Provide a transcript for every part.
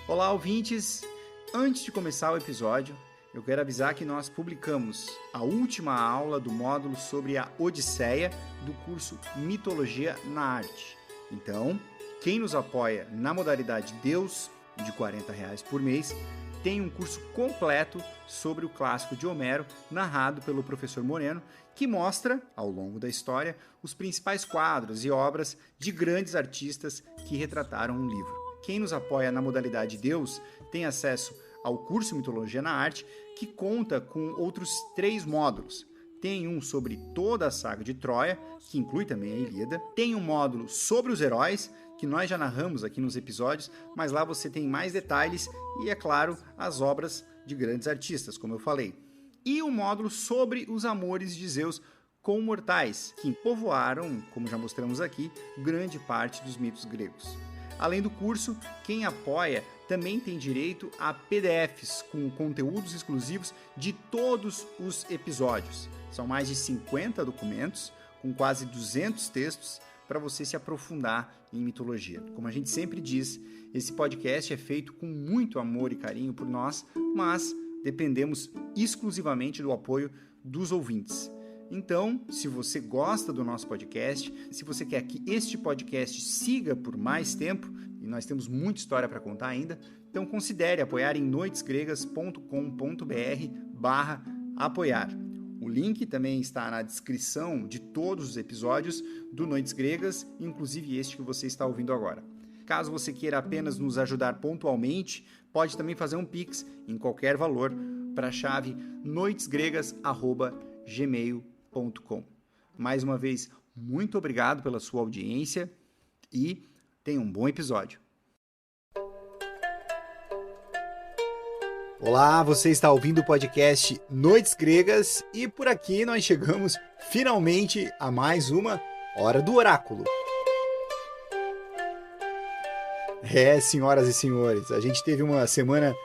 Olá, ouvintes! Antes de começar o episódio, eu quero avisar que nós publicamos a última aula do módulo sobre a Odisseia do curso Mitologia na Arte. Então, quem nos apoia na modalidade Deus, de R$ 40 por mês, tem um curso completo sobre o clássico de Homero, narrado pelo professor Moreno, que mostra, ao longo da história, os principais quadros e obras de grandes artistas que retrataram um livro. Quem nos apoia na modalidade Deus tem acesso ao curso Mitologia na Arte, que conta com outros 3 módulos. Tem um sobre toda a saga de Troia, que inclui também a Ilíada. Tem um módulo sobre os heróis, que nós já narramos aqui nos episódios, mas lá você tem mais detalhes e, é claro, as obras de grandes artistas, como eu falei. E um módulo sobre os amores de Zeus com mortais, que povoaram, como já mostramos aqui, grande parte dos mitos gregos. Além do curso, quem apoia também tem direito a PDFs com conteúdos exclusivos de todos os episódios. São mais de 50 documentos, com quase 200 textos, para você se aprofundar em mitologia. Como a gente sempre diz, esse podcast é feito com muito amor e carinho por nós, mas dependemos exclusivamente do apoio dos ouvintes. Então, se você gosta do nosso podcast, se você quer que este podcast siga por mais tempo, e nós temos muita história para contar ainda, então considere apoiar em noitesgregas.com.br/apoiar. O link também está na descrição de todos os episódios do Noites Gregas, inclusive este que você está ouvindo agora. Caso você queira apenas nos ajudar pontualmente, pode também fazer um Pix em qualquer valor para a chave noitesgregas@gmail.com. Mais uma vez, muito obrigado pela sua audiência e tenha um bom episódio. Olá, você está ouvindo o podcast Noites Gregas e por aqui nós chegamos finalmente a mais uma Hora do Oráculo. Senhoras e senhores, a gente teve uma semana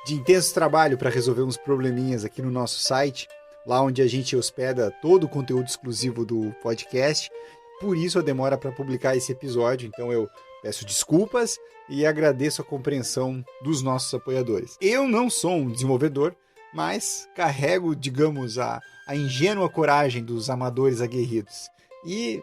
de intenso trabalho para resolver uns probleminhas aqui no nosso site, lá onde a gente hospeda todo o conteúdo exclusivo do podcast. Por isso a demora para publicar esse episódio, então eu peço desculpas e agradeço a compreensão dos nossos apoiadores. Eu não sou um desenvolvedor, mas carrego, digamos, a ingênua coragem dos amadores aguerridos. E,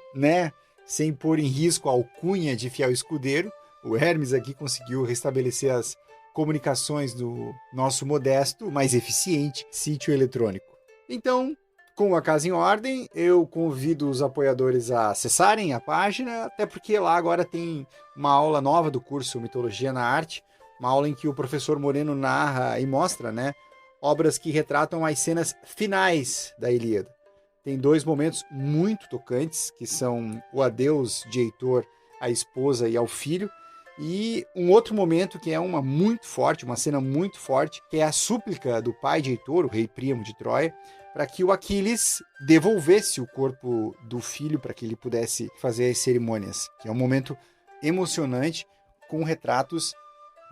sem pôr em risco a alcunha de fiel escudeiro, o Hermes aqui conseguiu restabelecer as comunicações do nosso modesto, mas eficiente sítio eletrônico. Então, com a casa em ordem, eu convido os apoiadores a acessarem a página, até porque lá agora tem uma aula nova do curso Mitologia na Arte, uma aula em que o professor Moreno narra e mostra, obras que retratam as cenas finais da Ilíada. Tem 2 momentos muito tocantes, que são o adeus de Heitor à esposa e ao filho, e um outro momento que é uma cena muito forte, que é a súplica do pai de Heitor, o rei Príamo de Troia, para que o Aquiles devolvesse o corpo do filho para que ele pudesse fazer as cerimônias, que é um momento emocionante com retratos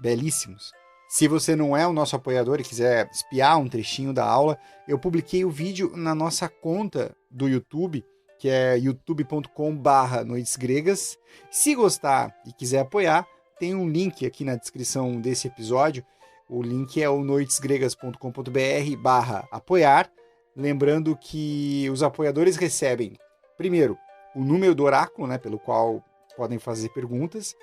belíssimos. Se você não é o nosso apoiador e quiser espiar um trechinho da aula, eu publiquei o vídeo na nossa conta do YouTube, que é youtube.com/noitesgregas. Se gostar e quiser apoiar, tem um link aqui na descrição desse episódio. O link é o noitesgregas.com.br/apoiar. Lembrando que os apoiadores recebem, primeiro, o número do oráculo, pelo qual podem fazer perguntas.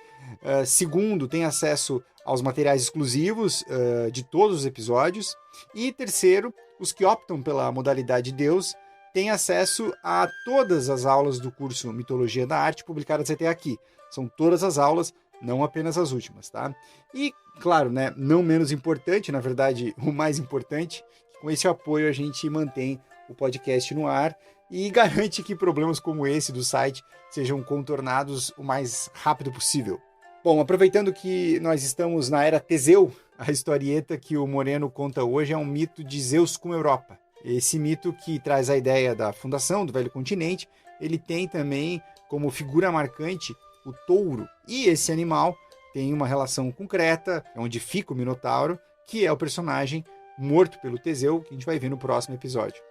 Segundo, tem acesso aos materiais exclusivos de todos os episódios. E terceiro, os que optam pela modalidade Deus têm acesso a todas as aulas do curso Mitologia da Arte publicadas até aqui. São todas as aulas, não apenas as últimas, tá? E, claro, não menos importante, na verdade, o mais importante, com esse apoio a gente mantém o podcast no ar e garante que problemas como esse do site sejam contornados o mais rápido possível. Bom, aproveitando que nós estamos na era Teseu, a historieta que o Moreno conta hoje é um mito de Zeus com Europa. Esse mito que traz a ideia da fundação do velho continente, ele tem também como figura marcante o touro. E esse animal tem uma relação com Creta, onde fica o Minotauro, que é o personagem morto pelo Teseu, que a gente vai ver no próximo episódio.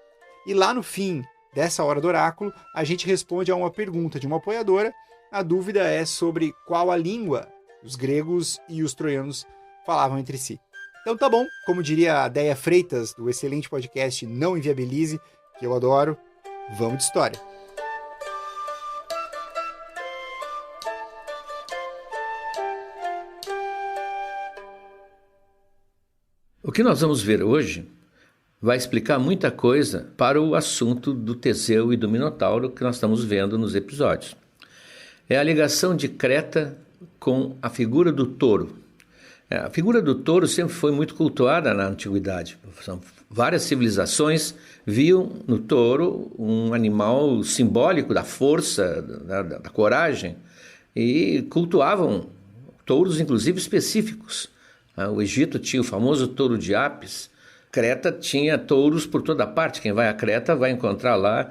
E lá no fim dessa Hora do Oráculo, a gente responde a uma pergunta de uma apoiadora. A dúvida é sobre qual a língua os gregos e os troianos falavam entre si. Então tá bom, como diria a Déia Freitas, do excelente podcast Não Inviabilize, que eu adoro, vamos de história. O que nós vamos ver hoje vai explicar muita coisa para o assunto do Teseu e do Minotauro que nós estamos vendo nos episódios. É a ligação de Creta com a figura do touro. A figura do touro sempre foi muito cultuada na antiguidade. Várias civilizações viam no touro um animal simbólico da força, da coragem, e cultuavam touros, inclusive, específicos. O Egito tinha o famoso touro de Apis. Creta tinha touros por toda parte. Quem vai a Creta vai encontrar lá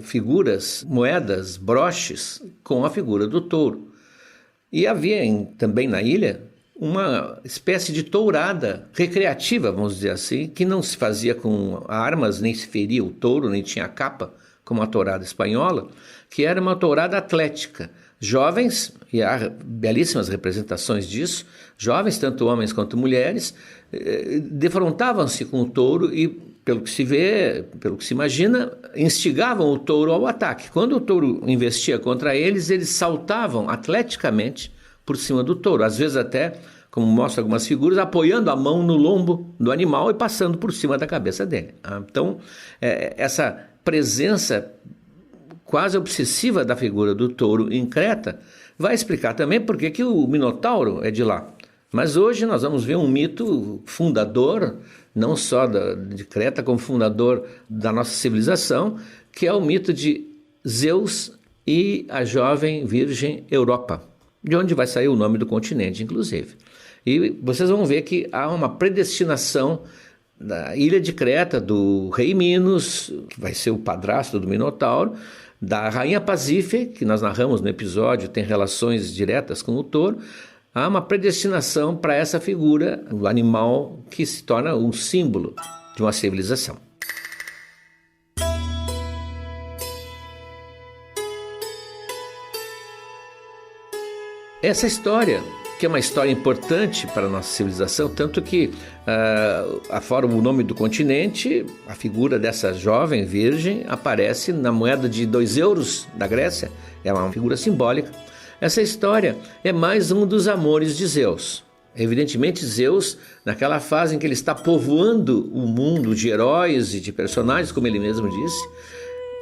figuras, moedas, broches com a figura do touro. E havia também na ilha uma espécie de tourada recreativa, vamos dizer assim, que não se fazia com armas, nem se feria o touro, nem tinha capa, como a tourada espanhola, que era uma tourada atlética. Jovens, e há belíssimas representações disso, jovens, tanto homens quanto mulheres, defrontavam-se com o touro e, pelo que se vê, pelo que se imagina, instigavam o touro ao ataque. Quando o touro investia contra eles, eles saltavam atleticamente por cima do touro, às vezes até, como mostra algumas figuras, apoiando a mão no lombo do animal e passando por cima da cabeça dele. Então, essa presença quase obsessiva da figura do touro em Creta vai explicar também por que o Minotauro é de lá. Mas hoje nós vamos ver um mito fundador, não só de Creta, como fundador da nossa civilização, que é o mito de Zeus e a jovem virgem Europa, de onde vai sair o nome do continente, inclusive. E vocês vão ver que há uma predestinação da ilha de Creta, do rei Minos, que vai ser o padrasto do Minotauro, da rainha Pasífae, que nós narramos no episódio, tem relações diretas com o touro. Há uma predestinação para essa figura, o animal que se torna um símbolo de uma civilização. Essa história, que é uma história importante para a nossa civilização, tanto que, afora o nome do continente, a figura dessa jovem virgem aparece na moeda de 2 euros da Grécia, é uma figura simbólica. Essa história é mais um dos amores de Zeus. Evidentemente, Zeus, naquela fase em que ele está povoando o mundo de heróis e de personagens, como ele mesmo disse,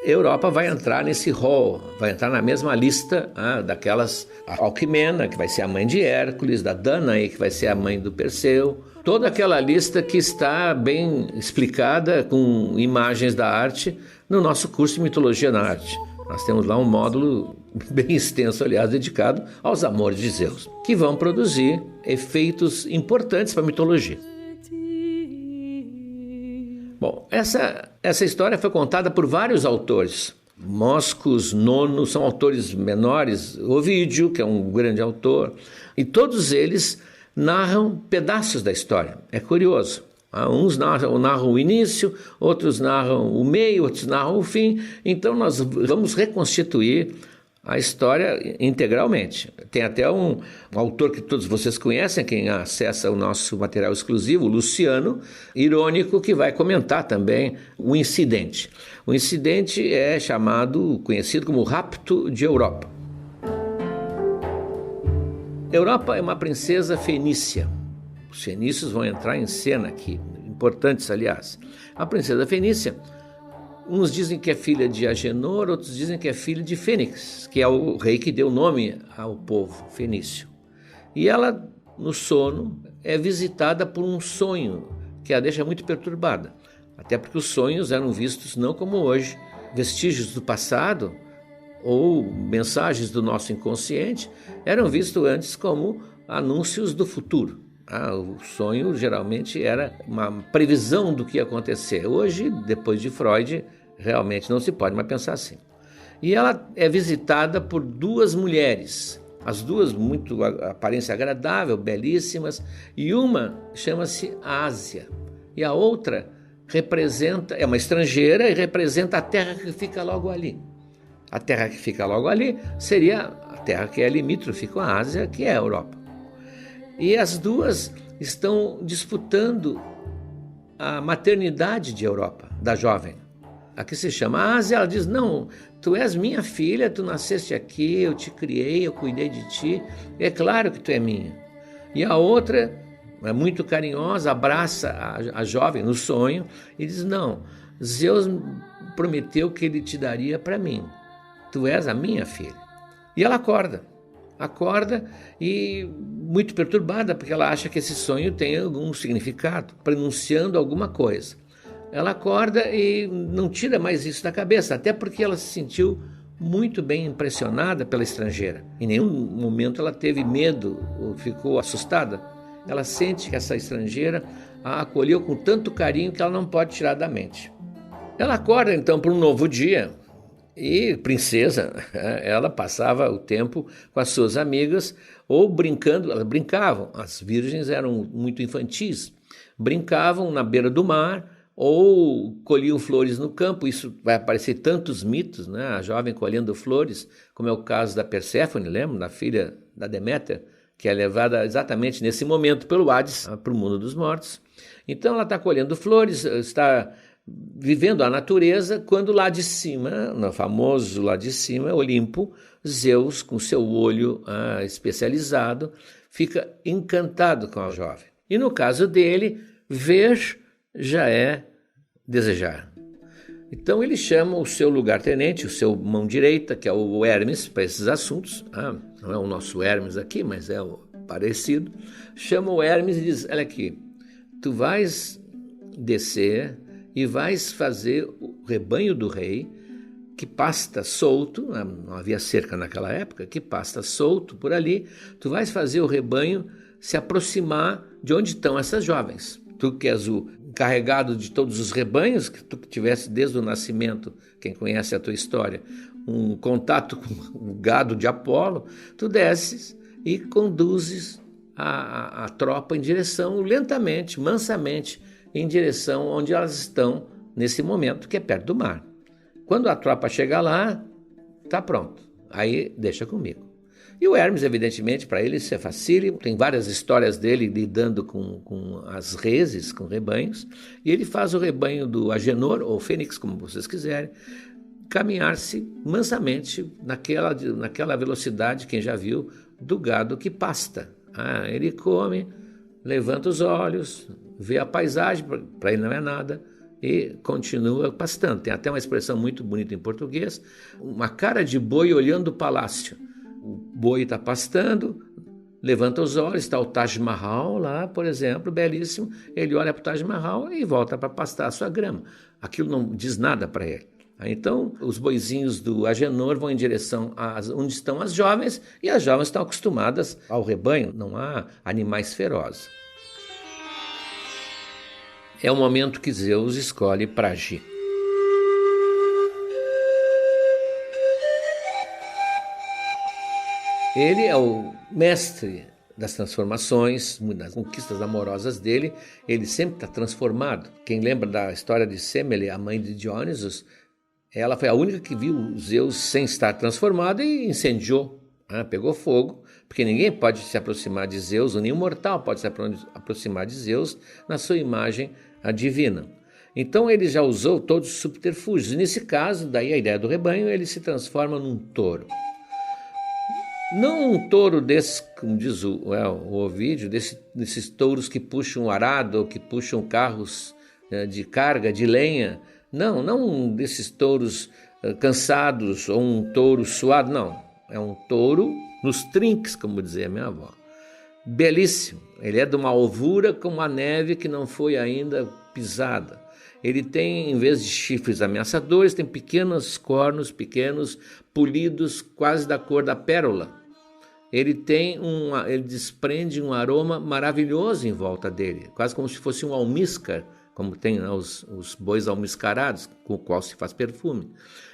Europa vai entrar nesse rol, vai entrar na mesma lista daquelas Alquimena, que vai ser a mãe de Hércules, da Danae, que vai ser a mãe do Perseu. Toda aquela lista que está bem explicada com imagens da arte no nosso curso de Mitologia na Arte. Nós temos lá um módulo bem extenso, aliás, dedicado aos amores de Zeus, que vão produzir efeitos importantes para a mitologia. Bom, essa história foi contada por vários autores. Móscos, Nono, são autores menores, Ovídio, que é um grande autor, e todos eles narram pedaços da história. É curioso. Uns narram o início, outros narram o meio, outros narram o fim. Então nós vamos reconstituir a história integralmente. Tem até um autor que todos vocês conhecem, quem acessa o nosso material exclusivo, o Luciano, irônico, que vai comentar também o incidente. O incidente é conhecido como Rapto de Europa. Europa é uma princesa fenícia. Os fenícios vão entrar em cena aqui, importantes, aliás. A princesa fenícia, uns dizem que é filha de Agenor, outros dizem que é filha de Fênix, que é o rei que deu nome ao povo fenício. E ela, no sono, é visitada por um sonho que a deixa muito perturbada. Até porque os sonhos eram vistos não como hoje, vestígios do passado ou mensagens do nosso inconsciente, eram vistos antes como anúncios do futuro. O sonho geralmente era uma previsão do que ia acontecer. Hoje, depois de Freud, realmente não se pode mais pensar assim. E ela é visitada por 2 mulheres, as duas muito aparência agradável, belíssimas, e uma chama-se Ásia, e a outra é uma estrangeira e representa a terra que fica logo ali. A terra que fica logo ali seria a terra que é limítrofe com a Ásia, que é a Europa. E as duas estão disputando a maternidade de Europa, da jovem. Aqui se chama a Ásia, ela diz, não, tu és minha filha, tu nasceste aqui, eu te criei, eu cuidei de ti, é claro que tu é minha. E a outra é muito carinhosa, abraça a jovem no sonho e diz, não, Zeus prometeu que ele te daria para mim, tu és a minha filha. E ela acorda e muito perturbada, porque ela acha que esse sonho tem algum significado, pronunciando alguma coisa. Ela acorda e não tira mais isso da cabeça, até porque ela se sentiu muito bem impressionada pela estrangeira. Em nenhum momento ela teve medo ou ficou assustada. Ela sente que essa estrangeira a acolheu com tanto carinho que ela não pode tirar da mente. Ela acorda então para um novo dia e, princesa, ela passava o tempo com as suas amigas ou brincando, elas brincavam, as virgens eram muito infantis, brincavam na beira do mar, ou colhiam flores no campo. Isso vai aparecer tantos mitos, né? A jovem colhendo flores, como é o caso da Perséfone, lembra? Da filha da Deméter, que é levada exatamente nesse momento pelo Hades para o mundo dos mortos. Então ela está colhendo flores, está vivendo a natureza, quando lá de cima, no famoso lá de cima, Olimpo, Zeus, com seu olho especializado, fica encantado com a jovem. E no caso dele, ver já é desejar. Então ele chama o seu lugar-tenente, o seu mão direita, que é o Hermes, para esses assuntos. Não é o nosso Hermes aqui, mas é o parecido. Chama o Hermes e diz, olha aqui, tu vais descer e vais fazer o rebanho do rei, que pasta solto, não havia cerca naquela época, que pasta solto por ali, tu vais fazer o rebanho se aproximar de onde estão essas jovens. Tu que és o encarregado de todos os rebanhos, que tu que tivesse desde o nascimento, quem conhece a tua história, um contato com o gado de Apolo, tu desces e conduzes a tropa em direção, lentamente, mansamente, em direção onde elas estão nesse momento, que é perto do mar. Quando a tropa chegar lá, está pronto. Aí deixa comigo. E o Hermes, evidentemente, para ele isso é facílimo. Tem várias histórias dele lidando com as reses, com rebanhos. E ele faz o rebanho do Agenor, ou Fênix, como vocês quiserem, caminhar-se mansamente naquela velocidade, quem já viu, do gado que pasta. Ele come, levanta os olhos, vê a paisagem, para ele não é nada, e continua pastando. Tem até uma expressão muito bonita em português, uma cara de boi olhando o palácio. O boi está pastando, levanta os olhos, está o Taj Mahal lá, por exemplo, belíssimo. Ele olha para o Taj Mahal e volta para pastar a sua grama. Aquilo não diz nada para ele. Então, os boizinhos do Agenor vão em direção a onde estão as jovens, e as jovens estão acostumadas ao rebanho, não há animais ferozes. É o momento que Zeus escolhe para agir. Ele é o mestre das transformações, das conquistas amorosas dele, ele sempre está transformado. Quem lembra da história de Semele, a mãe de Dionysos, ela foi a única que viu Zeus sem estar transformado e incendiou, pegou fogo, porque ninguém pode se aproximar de Zeus, ou nenhum mortal pode se aproximar de Zeus na sua imagem divina. Então ele já usou todos os subterfúgios, e nesse caso, daí a ideia do rebanho, ele se transforma num touro. Não um touro desses, como diz o Ovídio, desses touros que puxam arado ou que puxam carros de carga, de lenha. Não um desses touros cansados ou um touro suado, não. É um touro nos trinques, como dizia minha avó. Belíssimo. Ele é de uma alvura como a neve que não foi ainda pisada. Ele tem, em vez de chifres ameaçadores, tem pequenos cornos, pequenos, polidos, quase da cor da pérola. Ele desprende um aroma maravilhoso em volta dele, quase como se fosse um almíscar, como tem os bois almiscarados, com o qual se faz perfume.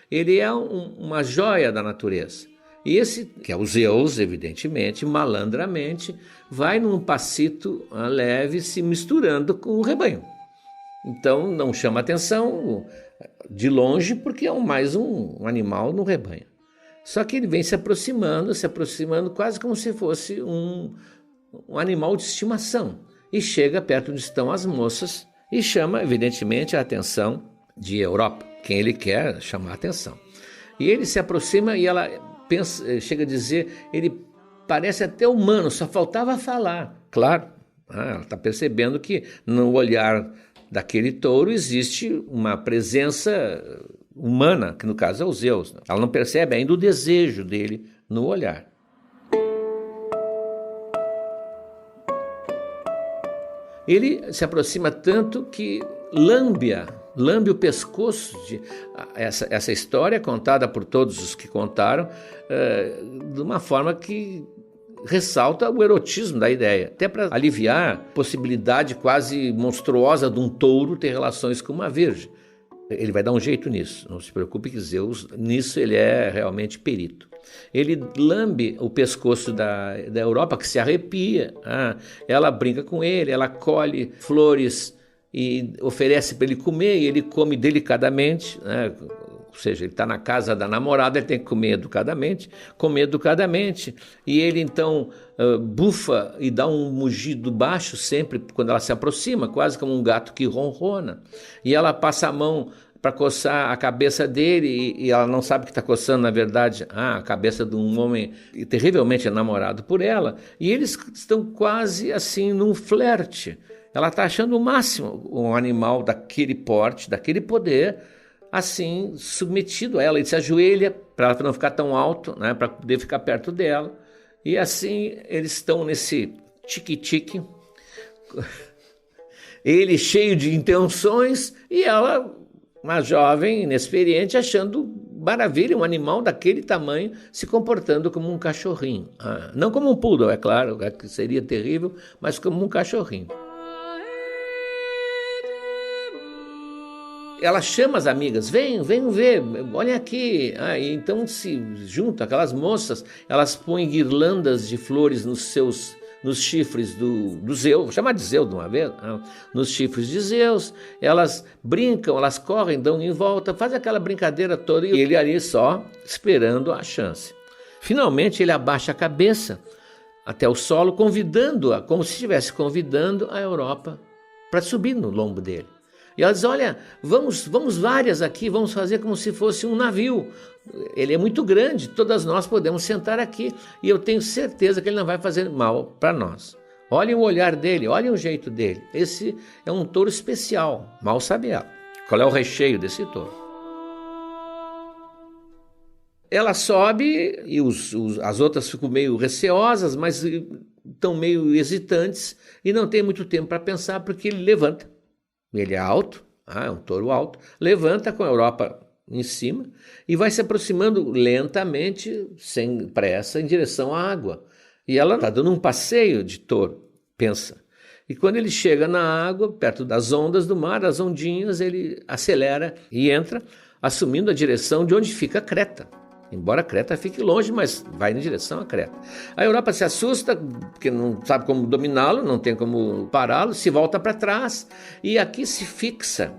Ele é uma joia da natureza. E esse, que é o Zeus, evidentemente, malandramente, vai num passito leve, se misturando com o rebanho. Então não chama atenção de longe, porque é mais um animal no rebanho. Só que ele vem se aproximando, quase como se fosse um animal de estimação. e chega perto onde estão as moças e chama, evidentemente, a atenção de Europa, quem ele quer chamar a atenção. E ele se aproxima e ela chega a dizer, ele parece até humano, só faltava falar. Claro, ela está percebendo que no olhar daquele touro existe uma presença humana, que no caso é o Zeus. Ela não percebe ainda o desejo dele no olhar. Ele se aproxima tanto que lambe o pescoço. Essa história é contada por todos os que contaram de uma forma que ressalta o erotismo da ideia, até para aliviar a possibilidade quase monstruosa de um touro ter relações com uma virgem. Ele vai dar um jeito nisso, não se preocupe que Zeus, nisso ele é realmente perito. Ele lambe o pescoço da Europa, que se arrepia. Ela brinca com ele, ela colhe flores e oferece para ele comer, e ele come delicadamente, né? Ou seja, ele está na casa da namorada, ele tem que comer educadamente, e ele então bufa e dá um mugido baixo sempre quando ela se aproxima, quase como um gato que ronrona, e ela passa a mão para coçar a cabeça dele, e ela não sabe que está coçando, na verdade, a cabeça de um homem terrivelmente enamorado por ela, e eles estão quase assim num flerte. Ela está achando o máximo um animal daquele porte, daquele poder, assim, submetido a ela. Ele se ajoelha para ela não ficar tão alto, né, para poder ficar perto dela, e assim eles estão nesse tique-tique, ele cheio de intenções e ela, uma jovem inexperiente, achando maravilha um animal daquele tamanho se comportando como um cachorrinho. Não como um poodle, é claro, que seria terrível, mas como um cachorrinho. Ela chama as amigas, venham ver, olhem aqui. E então se juntam aquelas moças, elas põem guirlandas de flores nos chifres do Zeus, vou chamar de Zeus de uma vez, nos chifres de Zeus, elas brincam, elas correm, dão em volta, fazem aquela brincadeira toda, e ele ali só esperando a chance. Finalmente ele abaixa a cabeça até o solo, convidando-a, como se estivesse convidando a Europa para subir no lombo dele. E ela diz, olha, vamos várias aqui, vamos fazer como se fosse um navio. Ele é muito grande, todas nós podemos sentar aqui, e eu tenho certeza que ele não vai fazer mal para nós. Olhem o olhar dele, olhem o jeito dele. Esse é um touro especial, mal sabe ela. Qual é o recheio desse touro? Ela sobe e as outras ficam meio receosas, mas estão meio hesitantes e não tem muito tempo para pensar, porque ele levanta. Ele é alto, é um touro alto, levanta com a Europa em cima e vai se aproximando lentamente, sem pressa, em direção à água. E ela está dando um passeio de touro, pensa. E quando ele chega na água, perto das ondas do mar, as ondinhas, ele acelera e entra, assumindo a direção de onde fica Creta. Embora Creta fique longe, mas vai em direção a Creta. A Europa se assusta, porque não sabe como dominá-lo, não tem como pará-lo, se volta para trás e aqui se fixa,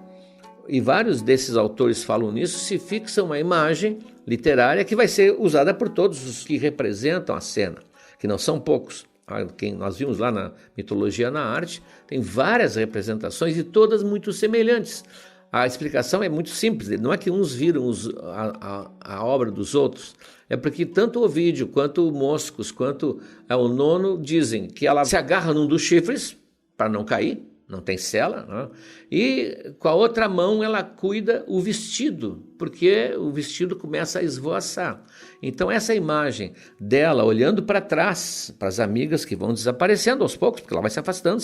e vários desses autores falam nisso, se fixa uma imagem literária que vai ser usada por todos os que representam a cena, que não são poucos. Quem nós vimos lá na Mitologia na Arte, tem várias representações e todas muito semelhantes. A explicação é muito simples, não é que uns viram a obra dos outros, é porque tanto Ovídio, quanto o Moscos, quanto o Nono dizem que ela se agarra num dos chifres para não cair, não tem sela, né? E com a outra mão ela cuida o vestido, porque o vestido começa a esvoaçar. Então essa imagem dela olhando para trás, para as amigas que vão desaparecendo aos poucos, porque ela vai se afastando,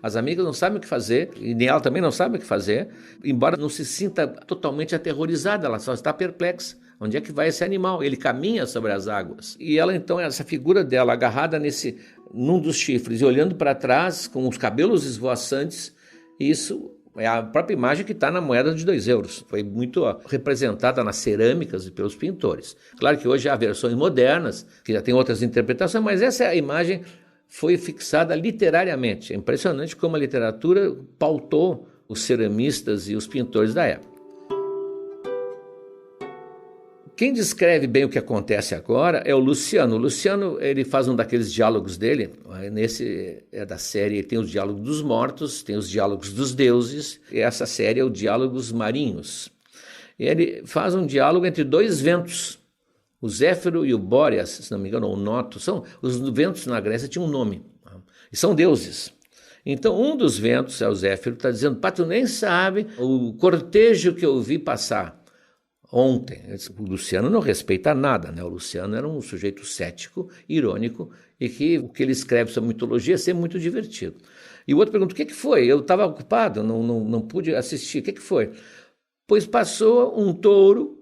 as amigas não sabem o que fazer, e nem ela também não sabe o que fazer, embora não se sinta totalmente aterrorizada, ela só está perplexa. Onde é que vai esse animal? Ele caminha sobre as águas. E ela então, essa figura dela agarrada num dos chifres e olhando para trás com os cabelos esvoaçantes, isso é a própria imagem que está na moeda de 2 euros. Foi muito representada nas cerâmicas e pelos pintores. Claro que hoje há versões modernas, que já tem outras interpretações, mas essa imagem foi fixada literariamente. É impressionante como a literatura pautou os ceramistas e os pintores da época. Quem descreve bem o que acontece agora é o Luciano. O Luciano, ele faz um daqueles diálogos dele, nesse é da série, tem os diálogos dos mortos, tem os diálogos dos deuses, e essa série é o Diálogos Marinhos. E ele faz um diálogo entre dois ventos, o Zéfiro e o Bóreas, se não me engano, ou o Noto. Os ventos na Grécia tinham um nome, e são deuses. Então, um dos ventos, é o Zéfiro, está dizendo: pá, tu nem sabe o cortejo que eu vi passar ontem. O Luciano não respeita nada, né? O Luciano era um sujeito cético, irônico, e que o que ele escreve sobre mitologia é sempre muito divertido. E o outro pergunta: o que foi? Eu estava ocupado, não pude assistir. O que foi? Pois passou um touro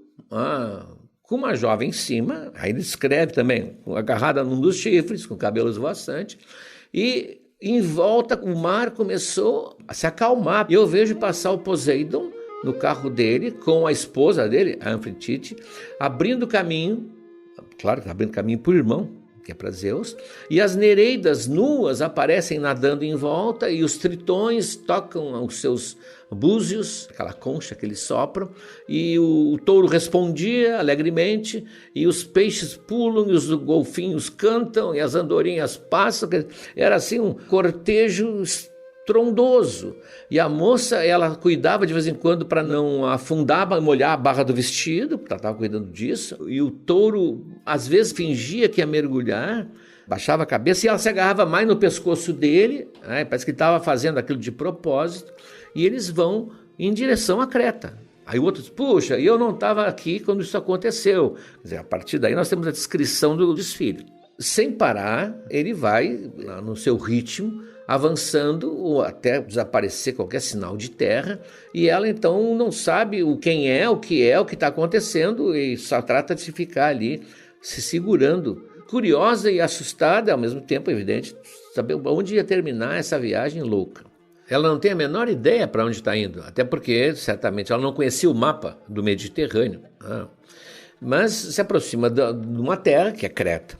com uma jovem em cima, aí ele escreve também, agarrada num dos chifres, com cabelos voaçantes, e em volta o mar começou a se acalmar. E eu vejo passar o Poseidon no carro dele, com a esposa dele, a Anfritite, abrindo caminho, claro que abrindo caminho para o irmão, que é para Zeus, e as nereidas nuas aparecem nadando em volta, e os tritões tocam os seus búzios, aquela concha que eles sopram, e o touro respondia alegremente, e os peixes pulam, e os golfinhos cantam, e as andorinhas passam. Era assim um cortejo estrondoso. E a moça, ela cuidava de vez em quando para não afundar, molhar a barra do vestido, porque ela estava cuidando disso, e o touro às vezes fingia que ia mergulhar, baixava a cabeça e ela se agarrava mais no pescoço dele, parece que ele estava fazendo aquilo de propósito, e eles vão em direção à Creta. Aí o outro diz: puxa, eu não estava aqui quando isso aconteceu. Quer dizer, a partir daí nós temos a descrição do desfile. Sem parar, ele vai no seu ritmo, avançando ou até desaparecer qualquer sinal de terra, e ela então não sabe quem é, o que está acontecendo, e só trata de ficar ali se segurando, curiosa e assustada, ao mesmo tempo, evidente, saber onde ia terminar essa viagem louca. Ela não tem a menor ideia para onde está indo, até porque, certamente, ela não conhecia o mapa do Mediterrâneo, mas se aproxima de uma terra, que é Creta,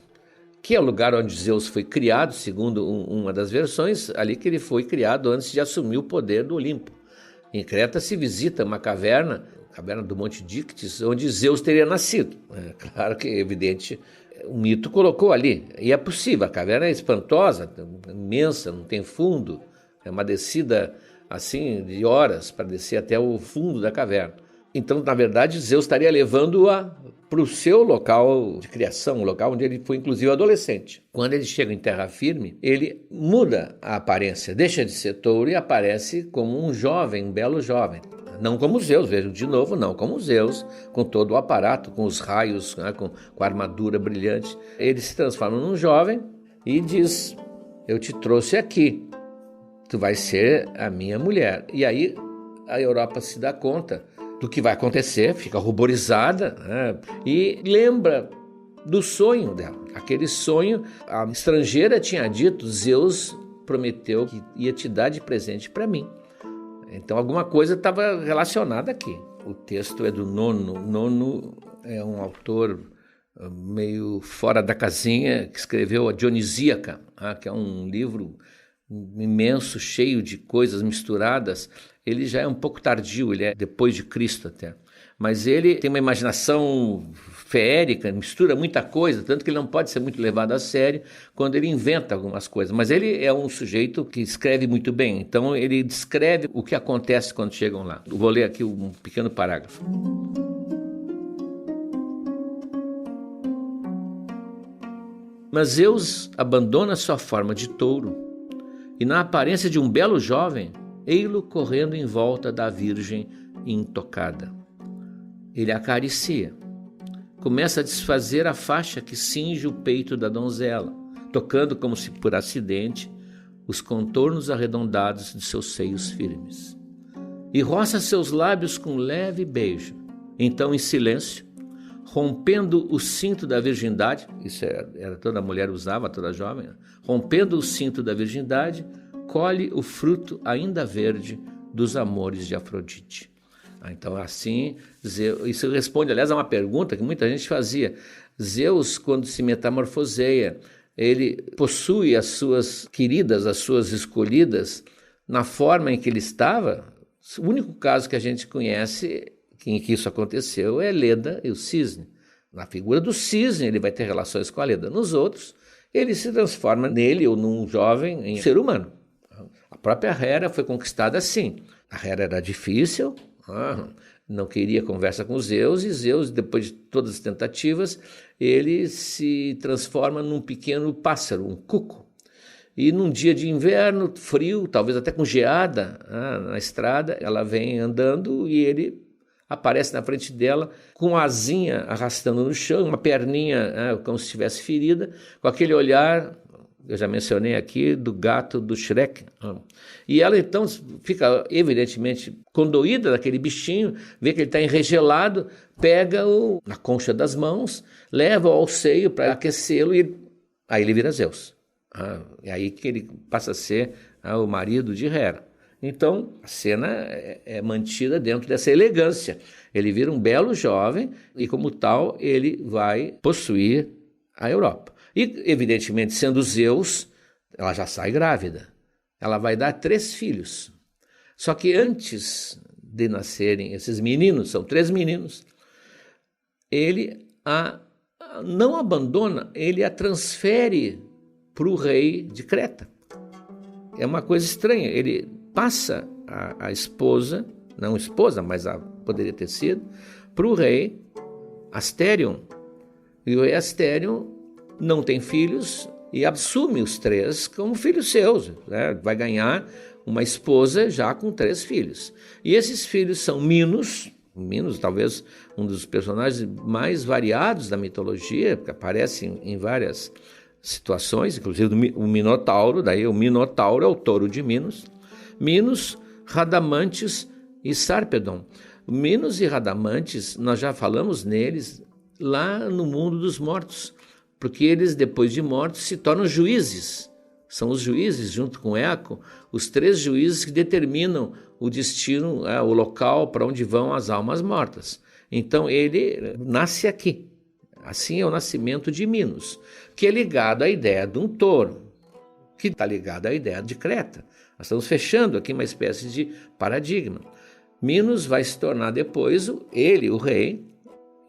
que é o lugar onde Zeus foi criado, segundo uma das versões, ali que ele foi criado antes de assumir o poder do Olimpo. Em Creta se visita uma caverna, a caverna do Monte Dictys, onde Zeus teria nascido. Claro que é evidente, o mito colocou ali, e é possível, a caverna é espantosa, imensa, não tem fundo, é uma descida assim de horas para descer até o fundo da caverna. Então, na verdade, Zeus estaria levando-a para o seu local de criação, o local onde ele foi, inclusive, adolescente. Quando ele chega em terra firme, ele muda a aparência, deixa de ser touro e aparece como um jovem, um belo jovem. Não como Zeus, vejam de novo, não como Zeus, com todo o aparato, com os raios, com a armadura brilhante. Ele se transforma num jovem e diz: eu te trouxe aqui, tu vais ser a minha mulher. E aí a Europa se dá conta do que vai acontecer, fica ruborizada, e lembra do sonho dela. Aquele sonho, a estrangeira tinha dito: Zeus prometeu que ia te dar de presente para mim. Então alguma coisa estava relacionada aqui. O texto é do Nono. Nono é um autor meio fora da casinha, que escreveu a Dionisíaca, que é um livro imenso, cheio de coisas misturadas. Ele já é um pouco tardio, ele é depois de Cristo até. Mas ele tem uma imaginação feérica, mistura muita coisa, tanto que ele não pode ser muito levado a sério quando ele inventa algumas coisas. Mas ele é um sujeito que escreve muito bem, então ele descreve o que acontece quando chegam lá. Eu vou ler aqui um pequeno parágrafo. Mas Zeus abandona sua forma de touro e, na aparência de um belo jovem, ei-lo correndo em volta da Virgem intocada. Ele a acaricia. Começa a desfazer a faixa que cinge o peito da donzela, tocando como se por acidente os contornos arredondados de seus seios firmes. E roça seus lábios com leve beijo. Então, em silêncio, rompendo o cinto da virgindade, isso era toda mulher usava, toda jovem, rompendo o cinto da virgindade, colhe o fruto ainda verde dos amores de Afrodite. Então, assim, isso responde, aliás, a uma pergunta que muita gente fazia. Zeus, quando se metamorfoseia, ele possui as suas queridas, as suas escolhidas, na forma em que ele estava. O único caso que a gente conhece em que isso aconteceu é Leda e o cisne. Na figura do cisne, ele vai ter relações com a Leda. Nos outros, ele se transforma nele ou num jovem em ser humano. A própria Hera foi conquistada assim. A Hera era difícil, não queria conversa com Zeus, e Zeus, depois de todas as tentativas, ele se transforma num pequeno pássaro, um cuco. E num dia de inverno, frio, talvez até com geada na estrada, ela vem andando e ele aparece na frente dela com a asinha arrastando no chão, uma perninha como se estivesse ferida, com aquele olhar, eu já mencionei aqui, do gato do Shrek. E ela então fica evidentemente condoída daquele bichinho, vê que ele está enregelado, pega-o na concha das mãos, leva-o ao seio para aquecê-lo e aí ele vira Zeus. É aí que ele passa a ser o marido de Hera. Então, a cena é mantida dentro dessa elegância. Ele vira um belo jovem e, como tal, ele vai possuir a Europa. E, evidentemente, sendo Zeus, ela já sai grávida. Ela vai dar 3 filhos. Só que antes de nascerem esses meninos, são 3 meninos, ele a não abandona, ele a transfere para o rei de Creta. É uma coisa estranha, ele passa a esposa, não esposa, mas poderia ter sido, para o rei Asterion. E o rei Asterion não tem filhos e assume os 3 como filhos seus, né? Vai ganhar uma esposa já com 3 filhos. E esses filhos são Minos, talvez um dos personagens mais variados da mitologia, que aparece em várias situações, inclusive o Minotauro, daí o Minotauro é o touro de Minos, Radamantes e Sarpedon. Minos e Radamantes, nós já falamos neles lá no mundo dos mortos, porque eles, depois de mortos, se tornam juízes. São os juízes, junto com Eco, os 3 juízes que determinam o destino, o local para onde vão as almas mortas. Então ele nasce aqui. Assim é o nascimento de Minos, que é ligado à ideia de um touro, que está ligado à ideia de Creta. Nós estamos fechando aqui uma espécie de paradigma. Minos vai se tornar depois ele, o rei,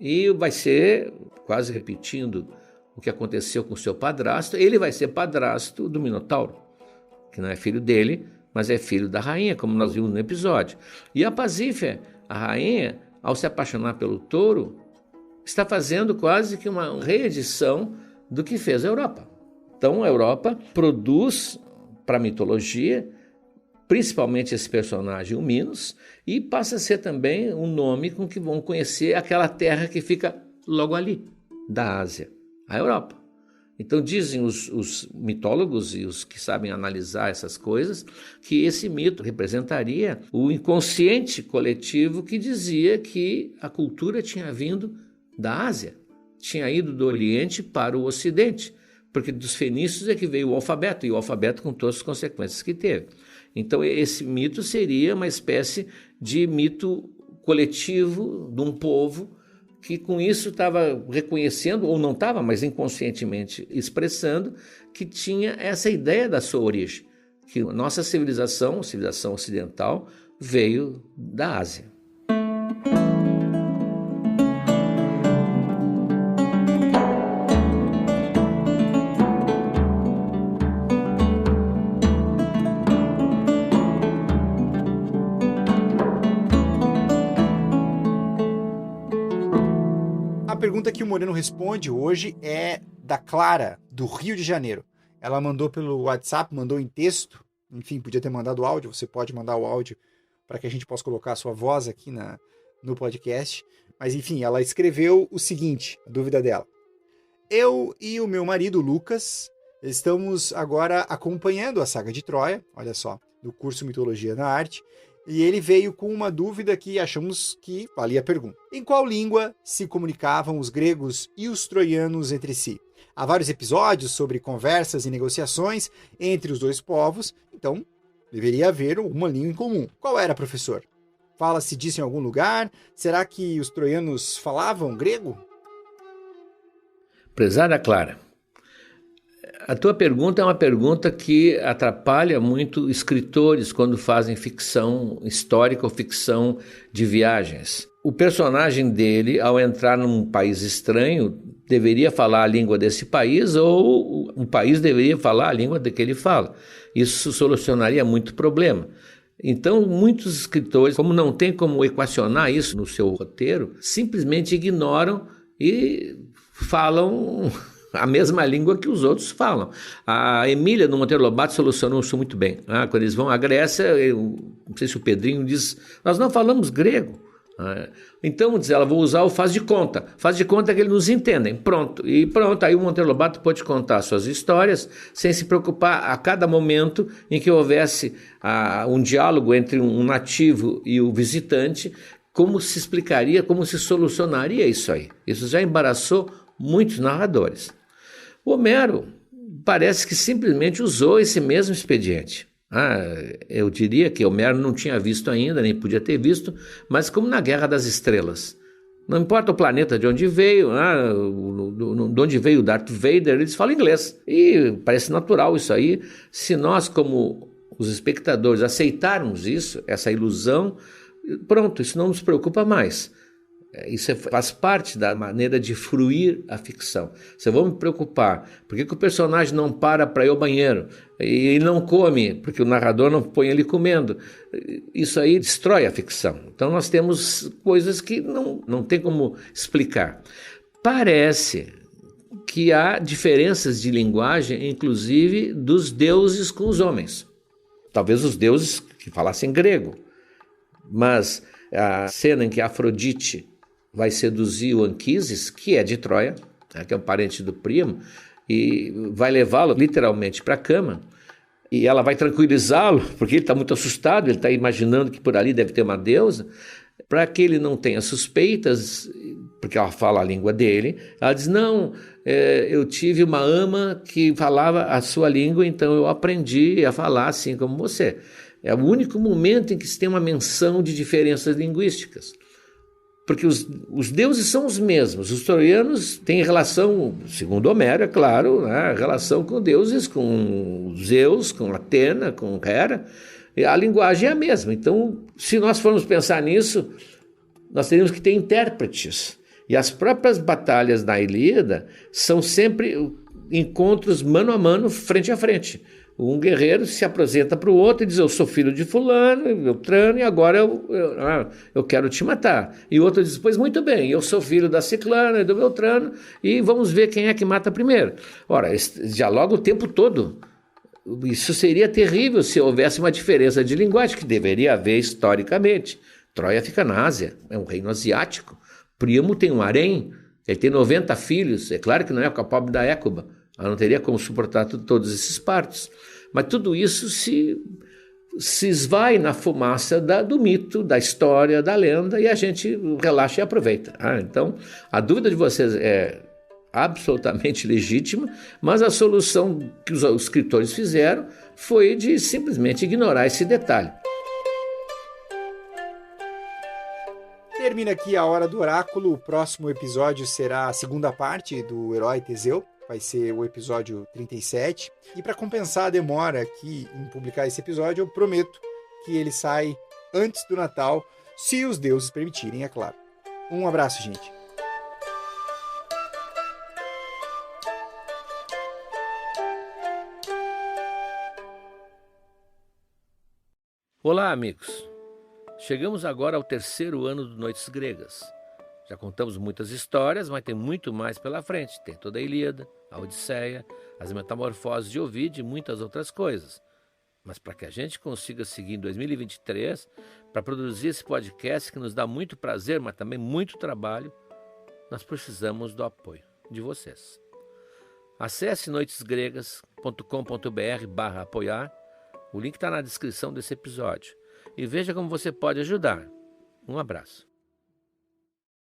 e vai ser, quase repetindo o que aconteceu com seu padrasto, ele vai ser padrasto do Minotauro, que não é filho dele, mas é filho da rainha, como nós vimos no episódio. E a Pasífae, a rainha, ao se apaixonar pelo touro, está fazendo quase que uma reedição do que fez a Europa. Então, a Europa produz para a mitologia, principalmente esse personagem, o Minos, e passa a ser também um nome com que vão conhecer aquela terra que fica logo ali, da Ásia, a Europa. Então, dizem os mitólogos e os que sabem analisar essas coisas, que esse mito representaria o inconsciente coletivo que dizia que a cultura tinha vindo da Ásia, tinha ido do Oriente para o Ocidente, porque dos fenícios é que veio o alfabeto, e o alfabeto com todas as consequências que teve. Então esse mito seria uma espécie de mito coletivo de um povo que com isso estava reconhecendo, ou não estava, mas inconscientemente expressando, que tinha essa ideia da sua origem, que a nossa civilização, a civilização ocidental, veio da Ásia. A pergunta que o Moreno responde hoje é da Clara, do Rio de Janeiro. Ela mandou pelo WhatsApp, mandou em texto, enfim, podia ter mandado áudio, você pode mandar o áudio para que a gente possa colocar a sua voz aqui no podcast. Mas enfim, ela escreveu o seguinte, a dúvida dela. Eu e o meu marido, Lucas, estamos agora acompanhando a saga de Troia, olha só, do curso Mitologia na Arte, e ele veio com uma dúvida que achamos que valia a pergunta. Em qual língua se comunicavam os gregos e os troianos entre si? Há vários episódios sobre conversas e negociações entre os 2 povos, então deveria haver uma língua em comum. Qual era, professor? Fala-se disso em algum lugar? Será que os troianos falavam grego? Prezada Clara, A tua pergunta é uma pergunta que atrapalha muito escritores quando fazem ficção histórica ou ficção de viagens. O personagem dele, ao entrar num país estranho, deveria falar a língua desse país ou um país deveria falar a língua que ele fala. Isso solucionaria muito problema. Então, muitos escritores, como não tem como equacionar isso no seu roteiro, simplesmente ignoram e falam a mesma língua que os outros falam. A Emília, no Monteiro Lobato, solucionou isso muito bem. Quando eles vão à Grécia, não sei se o Pedrinho diz, nós não falamos grego. Então, diz ela, vou usar o faz de conta. Faz de conta que eles nos entendem. Pronto. E pronto, aí o Monteiro Lobato pode contar suas histórias sem se preocupar a cada momento em que houvesse um diálogo entre um nativo e o visitante, como se explicaria, como se solucionaria isso aí. Isso já embaraçou muitos narradores. O Homero parece que simplesmente usou esse mesmo expediente. Eu diria que Homero não tinha visto ainda, nem podia ter visto, mas como na Guerra das Estrelas. Não importa o planeta de onde veio, de onde veio o Darth Vader, eles falam inglês. E parece natural isso aí. Se nós, como os espectadores, aceitarmos isso, essa ilusão, pronto, isso não nos preocupa mais. Isso faz parte da maneira de fruir a ficção. Se eu vou me preocupar, por que o personagem não para ir ao banheiro e não come, porque o narrador não põe ele comendo, isso aí destrói a ficção. Então nós temos coisas que não tem como explicar. Parece que há diferenças de linguagem, inclusive dos deuses com os homens. Talvez os deuses que falassem grego, mas a cena em que Afrodite vai seduzir o Anquises, que é de Troia, que é um parente do Príamo, e vai levá-lo literalmente para a cama, e ela vai tranquilizá-lo, porque ele está muito assustado, ele está imaginando que por ali deve ter uma deusa, para que ele não tenha suspeitas, porque ela fala a língua dele, ela diz, não, eu tive uma ama que falava a sua língua, então eu aprendi a falar assim como você. É o único momento em que se tem uma menção de diferenças linguísticas. Porque os deuses são os mesmos. Os troianos têm relação, segundo Homero, é claro, relação com deuses, com Zeus, com Atena, com Hera. E a linguagem é a mesma. Então, se nós formos pensar nisso, nós teríamos que ter intérpretes. E as próprias batalhas da Ilíada são sempre encontros mano a mano, frente a frente. Um guerreiro se apresenta para o outro e diz, eu sou filho de fulano, Beltrano, e agora eu quero te matar. E o outro diz, pois muito bem, eu sou filho da Ciclana e do Beltrano, e vamos ver quem é que mata primeiro. Ora, esse dialoga o tempo todo. Isso seria terrível se houvesse uma diferença de linguagem, que deveria haver historicamente. Troia fica na Ásia, é um reino asiático. Príamo tem um harém, ele tem 90 filhos, é claro que não é o pobre da Écuba. Ela não teria como suportar todos esses partos. Mas tudo isso se esvai na fumaça do mito, da história, da lenda, e a gente relaxa e aproveita. Então, a dúvida de vocês é absolutamente legítima, mas a solução que os escritores fizeram foi de simplesmente ignorar esse detalhe. Termina aqui a Hora do Oráculo. O próximo episódio será a segunda parte do herói Teseu. Vai ser o episódio 37. E para compensar a demora aqui em publicar esse episódio, eu prometo que ele sai antes do Natal, se os deuses permitirem, é claro. Um abraço, gente. Olá, amigos. Chegamos agora ao terceiro ano do Noites Gregas. Já contamos muitas histórias, mas tem muito mais pela frente. Tem toda a Ilíada, a Odisseia, as Metamorfoses de Ovídio e muitas outras coisas. Mas para que a gente consiga seguir em 2023, para produzir esse podcast que nos dá muito prazer, mas também muito trabalho, nós precisamos do apoio de vocês. Acesse noitesgregas.com.br/apoiar. O link está na descrição desse episódio. E veja como você pode ajudar. Um abraço.